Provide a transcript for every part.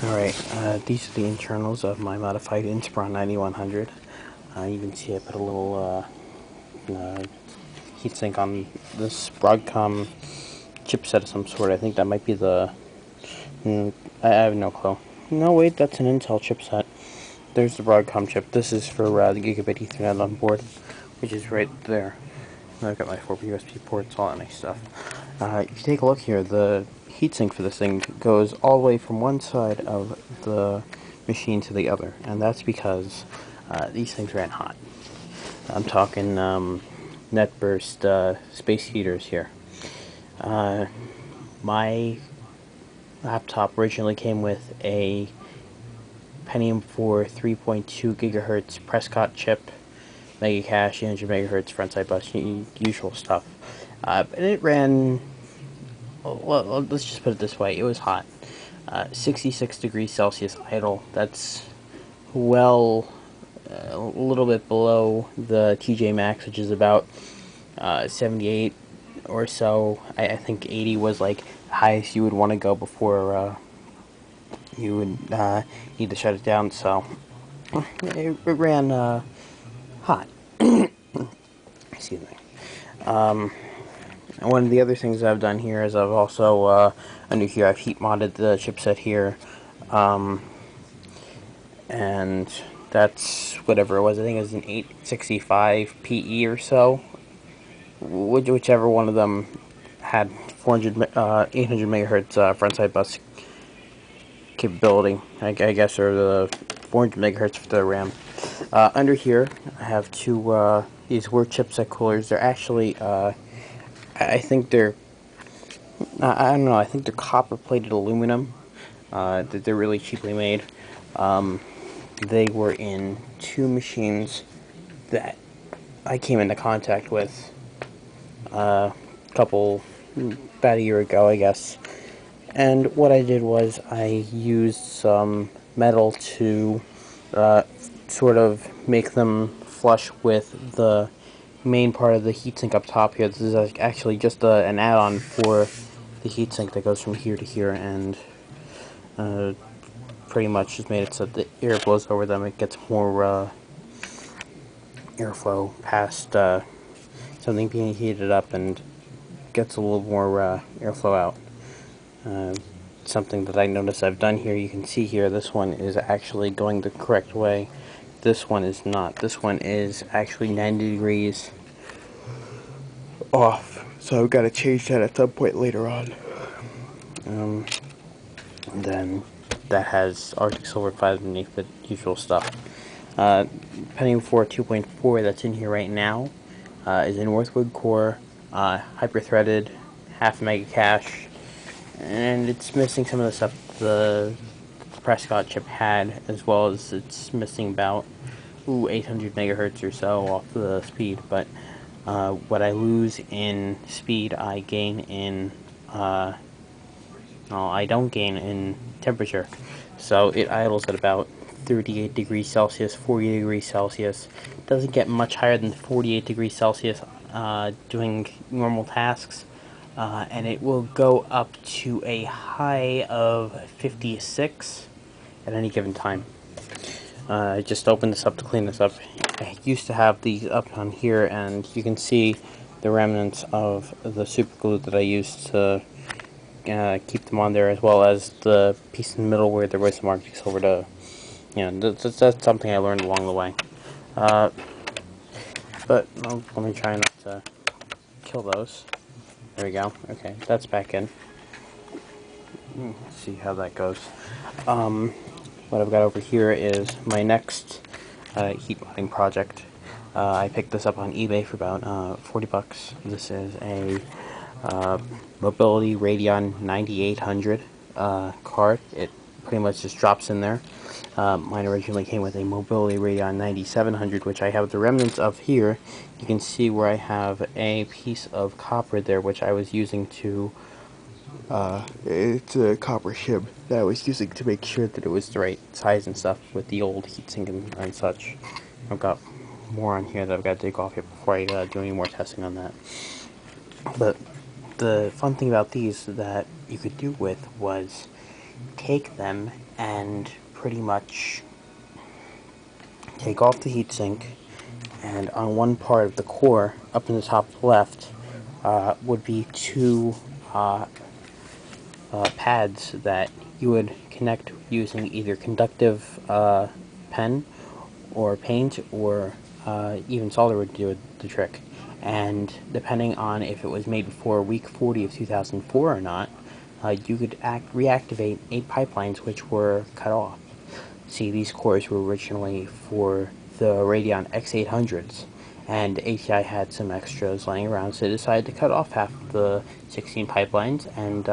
Alright, these are the internals of my modified Inspiron 9100. You can see I put a little heatsink on this Broadcom chipset of some sort. I think that might be the... I have no clue. No, wait, that's an Intel chipset. There's the Broadcom chip. This is for the Gigabit Ethernet on board, which is right there. And I've got my 4 USB ports, all that nice stuff. If you take a look here, the heatsink for this thing goes all the way from one side of the machine to the other, and that's because these things ran hot. I'm talking net burst space heaters here. My laptop originally came with a Pentium 4 3.2 gigahertz Prescott chip, mega cache, 800 megahertz frontside bus, usual stuff. And it ran, well, let's just put it this way, it was hot. 66 degrees Celsius idle. That's well a little bit below the TJ Max, which is about 78 or so. I think 80 was like the highest you would want to go before you would need to shut it down. So it ran hot. Excuse me. One of the other things I've done here is I've also under here I've heat modded the chipset here, and that's whatever it was. I think it was an 865 PE or so, whichever one of them had 800 megahertz frontside bus capability, I guess, or the 400 megahertz for the RAM. Under here, I have two, these were chipset coolers. They're actually, I think they're, I don't know, I think they're copper-plated aluminum. They're really cheaply made. They were in two machines that I came into contact with about a year ago, I guess. And what I did was I used some metal to sort of make them flush with the main part of the heatsink up top here. This is actually just an add-on for the heatsink that goes from here to here, and pretty much just made it so the air blows over them. It gets more airflow past something being heated up and gets a little more airflow out. Something that I notice I've done here, you can see here, this one is actually going the correct way. This one is not. This one is actually 90 degrees off, so I've got to change that at some point later on. And then that has Arctic Silver 5 underneath, the usual stuff. Pentium 4 2.4 that's in here right now is a Northwood core, hyper-threaded, half mega cache, and it's missing some of the stuff the Prescott chip had, as well as it's missing about 800 megahertz or so off the speed. But what I lose in speed, I gain in I don't gain in temperature. So it idles at about 38 degrees Celsius, 40 degrees Celsius. Doesn't get much higher than 48 degrees Celsius doing normal tasks. And it will go up to a high of 56 at any given time. I just opened this up to clean this up. I used to have these up on here, and you can see the remnants of the super glue that I used to keep them on there, as well as the piece in the middle where there was some Arctic Silver to, that's something I learned along the way. But let me try not to kill those. There we go. Okay, that's back in. Let's see how that goes. What I've got over here is my next heat modding project. I picked this up on eBay for about 40 bucks. This is a Mobility Radeon 9800 card. It pretty much just drops in there. Mine originally came with a Mobility Radeon 9700, which I have the remnants of here. You can see where I have a piece of copper there, which I was using to, it's a copper shim that I was using to make sure that it was the right size and stuff with the old heatsink and such. I've got more on here that I've got to dig off here before I do any more testing on that. But the fun thing about these that you could do with was take them and pretty much take off the heatsink, and on one part of the core, up in the top left, would be two pads that you would connect using either conductive pen or paint, or even solder would do the trick. And depending on if it was made before week 40 of 2004 or not, you could reactivate 8 pipelines which were cut off. See, these cores were originally for the Radeon X800s, and ATI had some extras lying around, so they decided to cut off half of the 16 pipelines and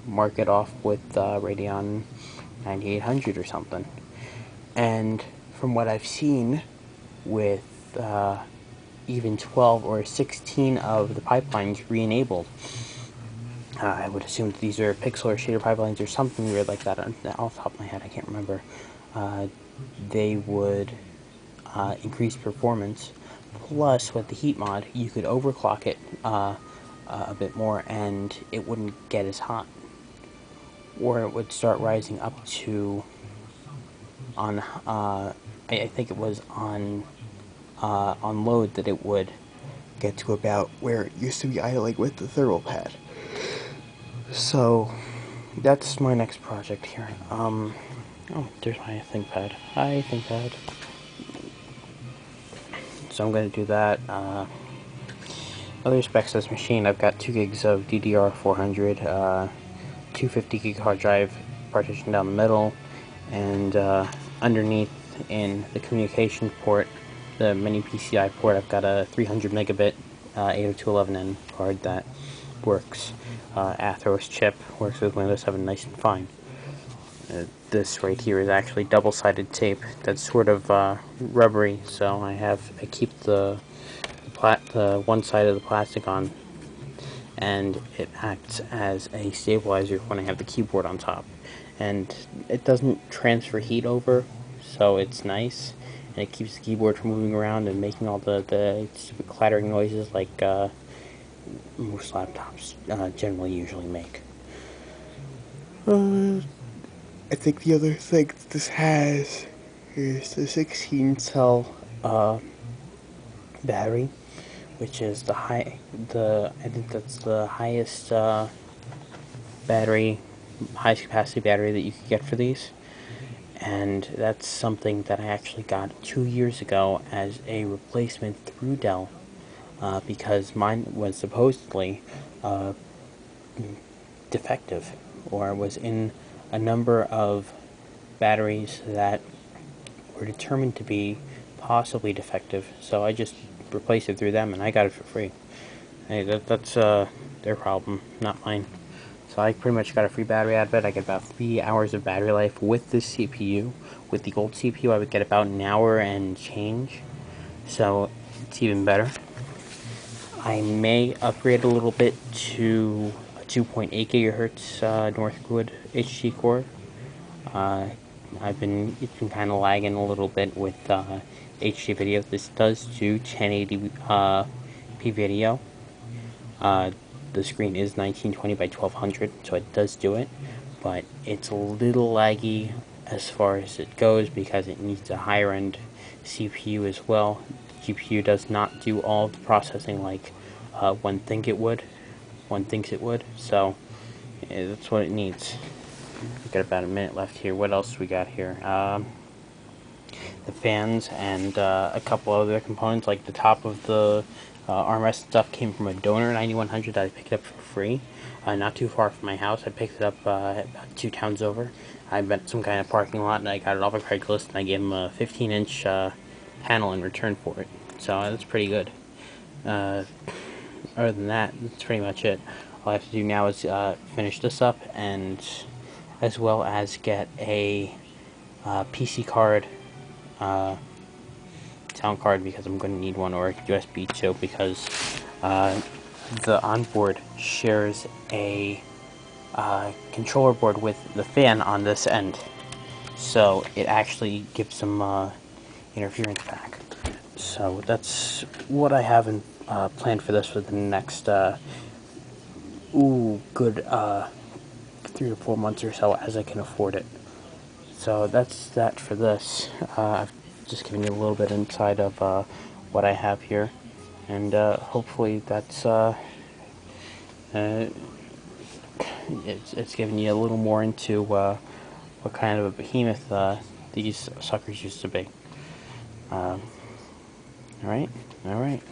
mark it off with Radeon 9800 or something. And from what I've seen, with even 12 or 16 of the pipelines re-enabled, I would assume that these are pixel or shader pipelines or something weird like that. Off the top of my head, I can't remember. They would increase performance. Plus, with the heat mod, you could overclock it a bit more, and it wouldn't get as hot, or it would start rising up to on. I think it was on load that it would get to about where it used to be idling with the thermal pad. So that's my next project here. Oh, there's my ThinkPad. Hi, ThinkPad. So I'm going to do that. Other specs of this machine, I've got 2 gigs of DDR400, 250 gig hard drive partitioned down the middle, and underneath in the communication port, the mini PCI port, I've got a 300 megabit 802.11n card that works. Atheros chip, works with Windows 7 nice and fine. This right here is actually double-sided tape that's sort of rubbery, so I keep the one side of the plastic on, and it acts as a stabilizer when I have the keyboard on top. And it doesn't transfer heat over, so it's nice, and it keeps the keyboard from moving around and making all the stupid clattering noises like most laptops generally usually make. I think the other thing that this has is the 16-cell battery, which is I think that's the highest highest capacity battery that you could get for these. And that's something that I actually got 2 years ago as a replacement through Dell, because mine was supposedly defective, or was in a number of batteries that were determined to be possibly defective. So I just replaced it through them, and I got it for free. Hey, that's their problem, not mine. So I pretty much got a free battery out of it. I get about 3 hours of battery life with this CPU. With the old CPU, I would get about an hour and change. So it's even better. I may upgrade a little bit to a 2.8 gigahertz Northwood HD core. It's been kind of lagging a little bit with HD video. This does do 1080p video. The screen is 1920 by 1200, so it does do it, but it's a little laggy as far as it goes because it needs a higher end CPU as well. The GPU does not do all the processing like one thinks it would, so that's what it needs. We've got about a minute left here. What else we got here? The fans and a couple other components, like the top of the armrest stuff came from a donor 9100 that I picked up for free, not too far from my house. I picked it up about 2 towns over. I met some guy in a parking lot, and I got it off of Craigslist, and I gave him a 15-inch panel in return for it. So that's pretty good. Other than that, that's pretty much it. All I have to do now is finish this up, and as well as get a PC card, sound card, because I'm going to need one, or a USB too, because the onboard shares a controller board with the fan on this end, so it actually gives some interference back. So that's what I have in planned for this for the next good 3 to 4 months or so as I can afford it. So that's that for this. I've just given you a little bit inside of what I have here, and hopefully that's it's giving you a little more into what kind of a behemoth these suckers used to be. All right, all right.